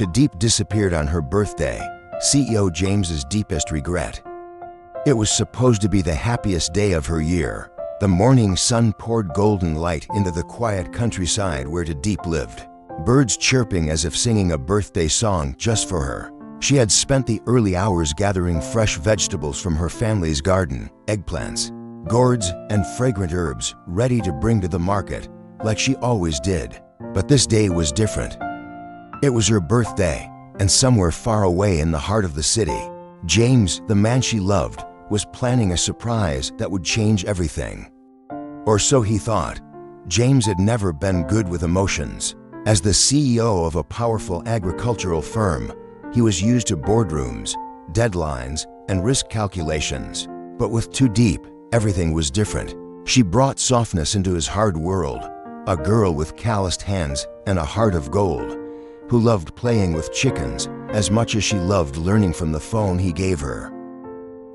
Diep disappeared on her birthday, CEO James's deepest regret. It was supposed to be the happiest day of her year. The morning sun poured golden light into the quiet countryside where Diep lived, birds chirping as if singing a birthday song just for her. She had spent the early hours gathering fresh vegetables from her family's garden, eggplants, gourds, and fragrant herbs ready to bring to the market, like she always did. But this day was different. It was her birthday, and somewhere far away in the heart of the city, James, the man she loved, was planning a surprise that would change everything. Or so he thought. James had never been good with emotions. As the CEO of a powerful agricultural firm, he was used to boardrooms, deadlines, and risk calculations. But with Diep, everything was different. She brought softness into his hard world, a girl with calloused hands and a heart of gold, who loved playing with chickens as much as she loved learning from the phone he gave her.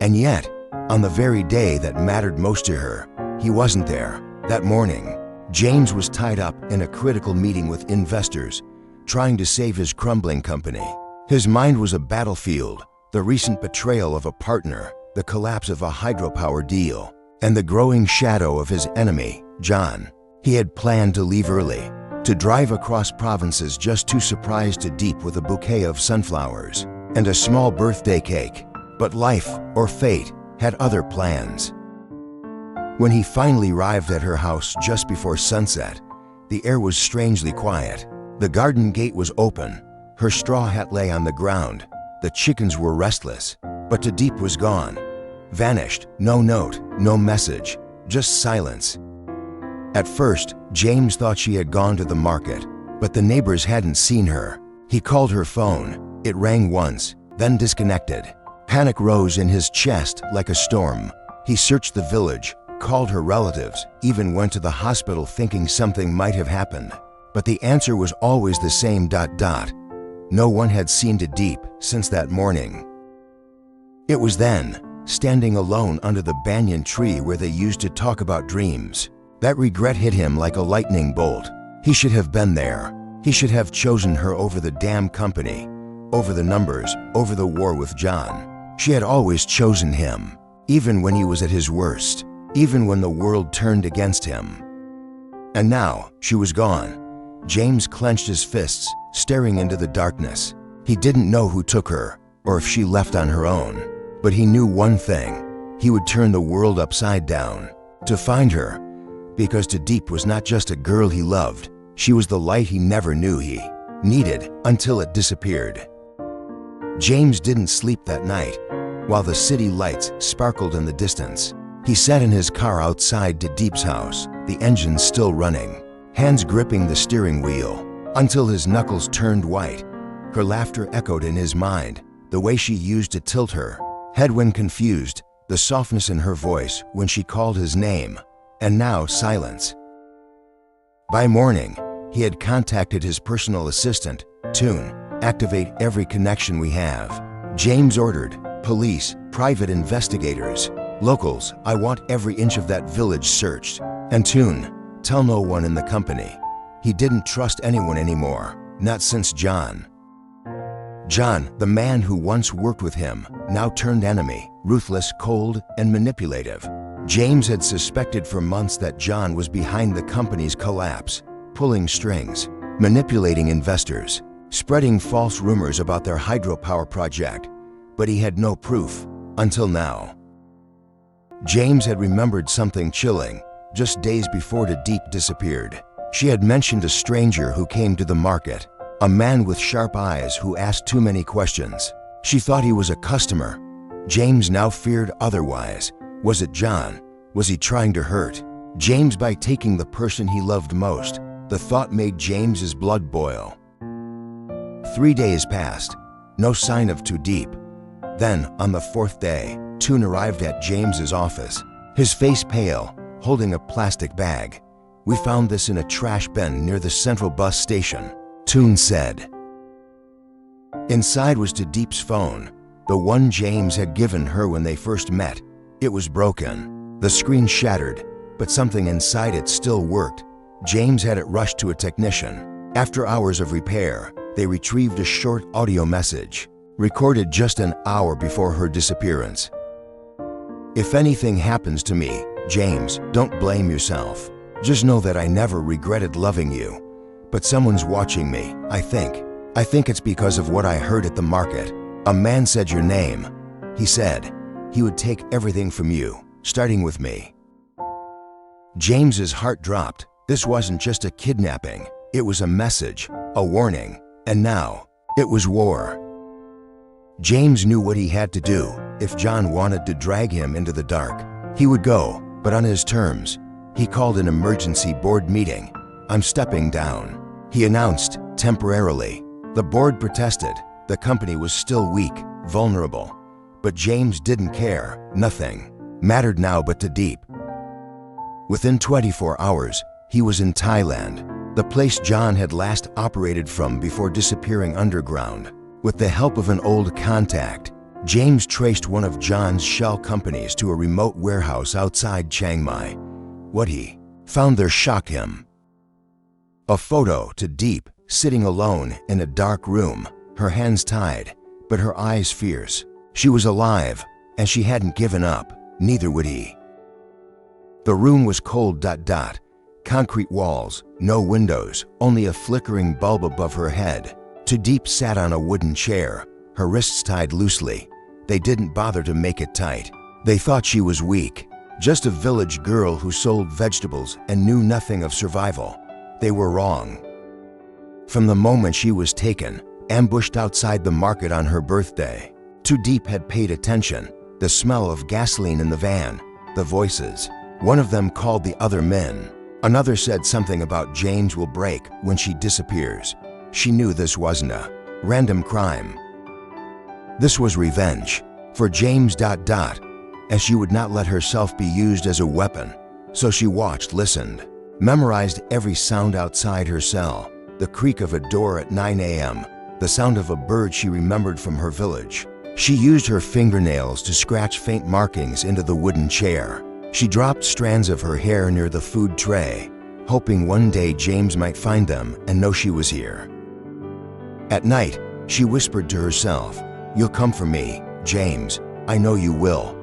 And yet, on the very day that mattered most to her, he wasn't there. That morning, James was tied up in a critical meeting with investors, trying to save his crumbling company. His mind was a battlefield, the recent betrayal of a partner, the collapse of a hydropower deal, and the growing shadow of his enemy, John. He had planned to leave early, to drive across provinces just to surprise Diep with a bouquet of sunflowers and a small birthday cake. But life, or fate, had other plans. When he finally arrived at her house just before sunset, the air was strangely quiet. The garden gate was open, her straw hat lay on the ground, the chickens were restless, but Diep was gone. Vanished, no note, no message, just silence. At first, James thought she had gone to the market, but the neighbors hadn't seen her. He called her phone. It rang once, then disconnected. Panic rose in his chest like a storm. He searched the village, called her relatives, even went to the hospital thinking something might have happened. But the answer was always the same ... No one had seen Diep since that morning. It was then, standing alone under the banyan tree where they used to talk about dreams, that regret hit him like a lightning bolt. He should have been there. He should have chosen her over the damn company, over the numbers, over the war with John. She had always chosen him, even when he was at his worst, even when the world turned against him. And now, she was gone. James clenched his fists, staring into the darkness. He didn't know who took her, or if she left on her own. But he knew one thing. He would turn the world upside down, to find her, because Diep was not just a girl he loved, she was the light he never knew he needed until it disappeared. James didn't sleep that night. While the city lights sparkled in the distance, he sat in his car outside Diep's house, the engine still running, hands gripping the steering wheel, until his knuckles turned white. Her laughter echoed in his mind, the way she used to tilt her head when confused, the softness in her voice when she called his name, and now silence. By morning, he had contacted his personal assistant, Tune. Activate every connection we have. James ordered, police, private investigators, locals, I want every inch of that village searched. And Tune, tell no one in the company. He didn't trust anyone anymore, not since John. John, the man who once worked with him, now turned enemy, ruthless, cold, and manipulative. James had suspected for months that John was behind the company's collapse, pulling strings, manipulating investors, spreading false rumors about their hydropower project, but he had no proof, until now. James had remembered something chilling, just days before Diep disappeared. She had mentioned a stranger who came to the market, a man with sharp eyes who asked too many questions. She thought he was a customer. James now feared otherwise. Was it John? Was he trying to hurt James by taking the person he loved most? The thought made James's blood boil. 3 days passed, no sign of Diep. Then, on the 4th day, Tune arrived at James's office, his face pale, holding a plastic bag. We found this in a trash bin near the central bus station, Tune said. Inside was Diep's phone, the one James had given her when they first met. It was broken, the screen shattered, but something inside it still worked. James had it rushed to a technician. After hours of repair, they retrieved a short audio message, recorded just an hour before her disappearance. "If anything happens to me, James, don't blame yourself. Just know that I never regretted loving you. But someone's watching me, I think. I think it's because of what I heard at the market. A man said your name. He said he would take everything from you, starting with me." James's heart dropped. This wasn't just a kidnapping. It was a message, a warning, and now it was war. James knew what he had to do. If John wanted to drag him into the dark, he would go, but on his terms. He called an emergency board meeting. "I'm stepping down," he announced, temporarily. The board protested. The company was still weak, vulnerable. But James didn't care. Nothing mattered now but to Diep. Within 24 hours, he was in Thailand, the place John had last operated from before disappearing underground. With the help of an old contact, James traced one of John's shell companies to a remote warehouse outside Chiang Mai. What he found there shocked him. A photo to Diep, sitting alone in a dark room, her hands tied, but her eyes fierce. She was alive, and she hadn't given up. Neither would he. The room was cold. Concrete walls, no windows, only a flickering bulb above her head. Diep sat on a wooden chair, her wrists tied loosely. They didn't bother to make it tight. They thought she was weak, just a village girl who sold vegetables and knew nothing of survival. They were wrong. From the moment she was taken, ambushed outside the market on her birthday, Diep had paid attention. The smell of gasoline in the van, the voices. One of them called the other men. Another said something about James will break when she disappears. She knew this wasn't a random crime. This was revenge for James. As she would not let herself be used as a weapon. So she watched, listened, memorized every sound outside her cell. The creak of a door at 9 a.m., the sound of a bird she remembered from her village. She used her fingernails to scratch faint markings into the wooden chair. She dropped strands of her hair near the food tray, hoping one day James might find them and know she was here. At night, she whispered to herself, "You'll come for me, James. I know you will."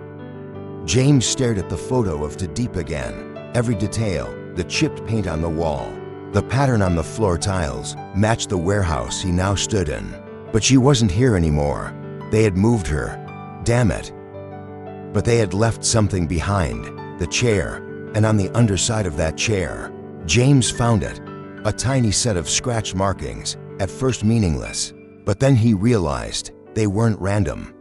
James stared at the photo of Diep again. Every detail, the chipped paint on the wall, the pattern on the floor tiles, matched the warehouse he now stood in. But she wasn't here anymore. They had moved her. Damn it. But they had left something behind, the chair, and on the underside of that chair, James found it, a tiny set of scratch markings, at first meaningless. But then he realized they weren't random.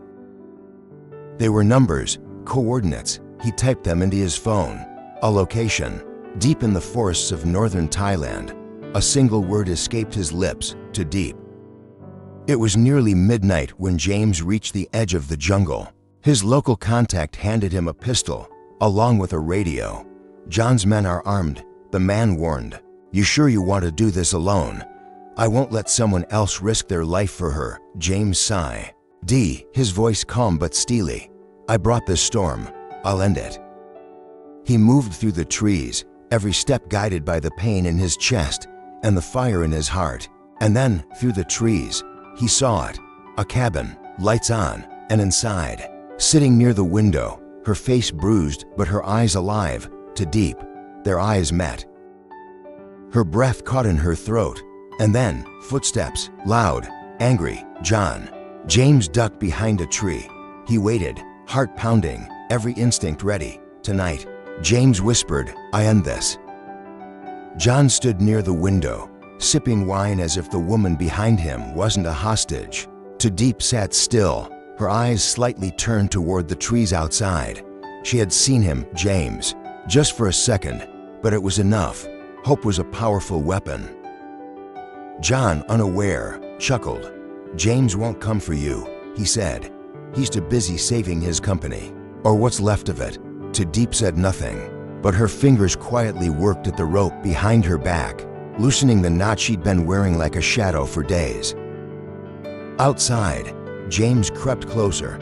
They were numbers, coordinates. He typed them into his phone. A location, deep in the forests of northern Thailand. A single word escaped his lips, Diep. It was nearly midnight when James reached the edge of the jungle. His local contact handed him a pistol, along with a radio. "John's men are armed," the man warned. "You sure you want to do this alone? I won't let someone else risk their life for her." James sighed. His voice calm but steely. "I brought this storm. I'll end it." He moved through the trees, every step guided by the pain in his chest and the fire in his heart. And then, through the trees, he saw it. A cabin, lights on, and inside, sitting near the window, her face bruised but her eyes alive, Diep. Their eyes met. Her breath caught in her throat, and then, footsteps, loud, angry. "John." James ducked behind a tree. He waited, heart pounding, every instinct ready. "Tonight," James whispered, "I end this." John stood near the window, sipping wine as if the woman behind him wasn't a hostage. Diep sat still, her eyes slightly turned toward the trees outside. She had seen him, James, just for a second, but it was enough. Hope was a powerful weapon. John, unaware, chuckled. "James won't come for you," he said. "He's too busy saving his company, or what's left of it." Diep said nothing, but her fingers quietly worked at the rope behind her back, loosening the knot she'd been wearing like a shadow for days. Outside, James crept closer.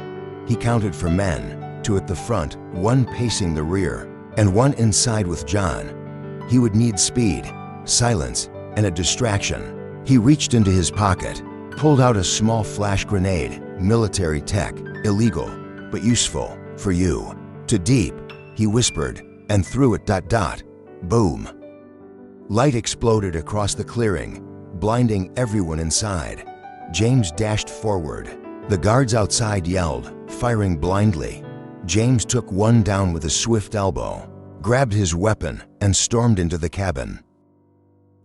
He counted for men, two at the front, one pacing the rear, and one inside with John. He would need speed, silence, and a distraction. He reached into his pocket, pulled out a small flash grenade, military tech, illegal, but useful, for you. To Diep, he whispered, and threw it. Boom. Light exploded across the clearing, blinding everyone inside. James dashed forward. The guards outside yelled, firing blindly. James took one down with a swift elbow, grabbed his weapon, and stormed into the cabin.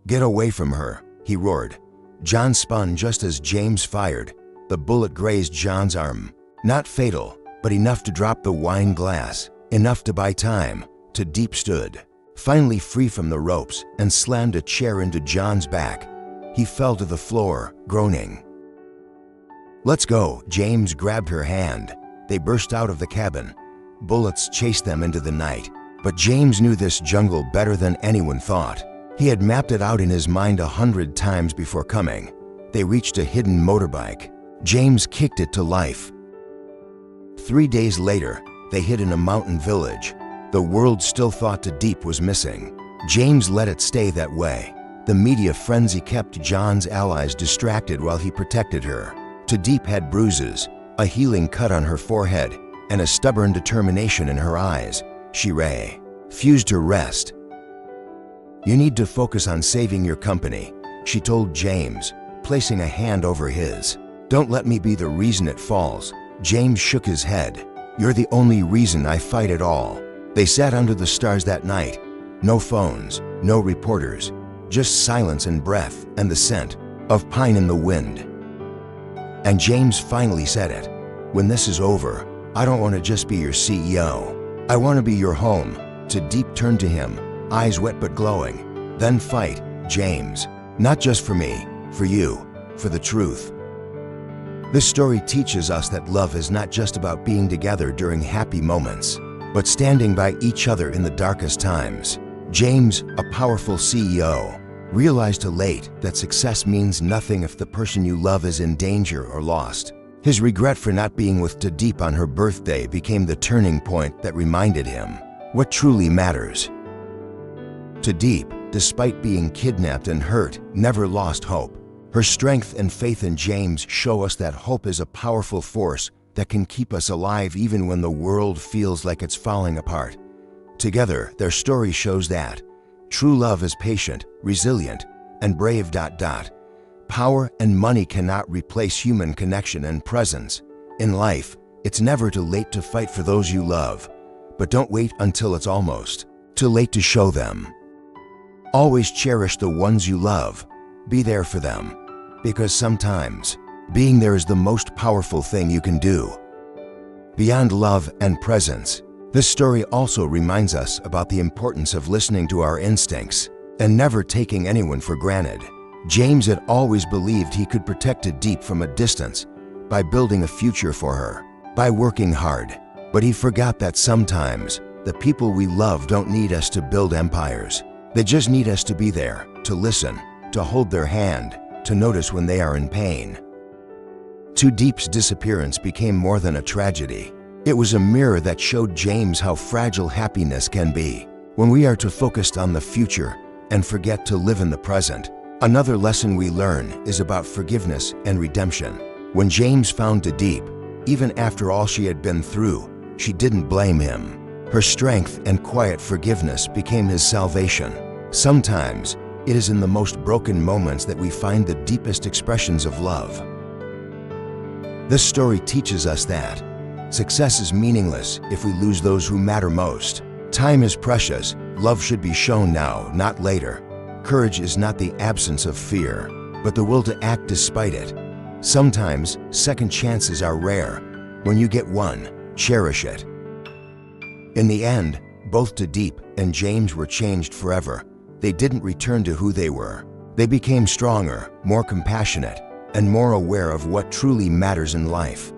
"Get away from her," he roared. John spun just as James fired. The bullet grazed John's arm. Not fatal, but enough to drop the wine glass, enough to buy time. To Diep stood, finally free from the ropes, and slammed a chair into John's back. He fell to the floor, groaning. "Let's go." James grabbed her hand. They burst out of the cabin. Bullets chased them into the night. But James knew this jungle better than anyone thought. He had mapped it out in his mind 100 times before coming. They reached a hidden motorbike. James kicked it to life. 3 days later, they hid in a mountain village. The world still thought Diep was missing. James let it stay that way. The media frenzy kept John's allies distracted while he protected her. Diep had bruises, a healing cut on her forehead, and a stubborn determination in her eyes. She refused to rest. "You need to focus on saving your company," she told James, placing a hand over his. "Don't let me be the reason it falls." James shook his head. "You're the only reason I fight at all." They sat under the stars that night. No phones, no reporters, just silence and breath and the scent of pine in the wind. And James finally said it. "When this is over, I don't want to just be your CEO. I want to be your home." Diep turned to him, eyes wet but glowing. "Then fight, James. Not just for me, for you, for the truth." This story teaches us that love is not just about being together during happy moments, but standing by each other in the darkest times. James, a powerful CEO, realized too late that success means nothing if the person you love is in danger or lost. His regret for not being with Diep on her birthday became the turning point that reminded him what truly matters. Diep, despite being kidnapped and hurt, never lost hope. Her strength and faith in James show us that hope is a powerful force that can keep us alive even when the world feels like it's falling apart. Together, their story shows that true love is patient, resilient, and brave. Power and money cannot replace human connection and presence. In life, it's never too late to fight for those you love, but don't wait until it's almost too late to show them. Always cherish the ones you love. Be there for them, because sometimes being there is the most powerful thing you can do. Beyond love and presence, this story also reminds us about the importance of listening to our instincts and never taking anyone for granted. James had always believed he could protect Diep from a distance by building a future for her, by working hard. But he forgot that sometimes the people we love don't need us to build empires. They just need us to be there, to listen, to hold their hand, to notice when they are in pain. Diep's disappearance became more than a tragedy. It was a mirror that showed James how fragile happiness can be when we are too focused on the future and forget to live in the present. Another lesson we learn is about forgiveness and redemption. When James found Diep, even after all she had been through, she didn't blame him. Her strength and quiet forgiveness became his salvation. Sometimes, it is in the most broken moments that we find the deepest expressions of love. This story teaches us that success is meaningless if we lose those who matter most. Time is precious. Love should be shown now, not later. Courage is not the absence of fear, but the will to act despite it. Sometimes, second chances are rare. When you get one, cherish it. In the end, both Diep and James were changed forever. They didn't return to who they were. They became stronger, more compassionate, and more aware of what truly matters in life.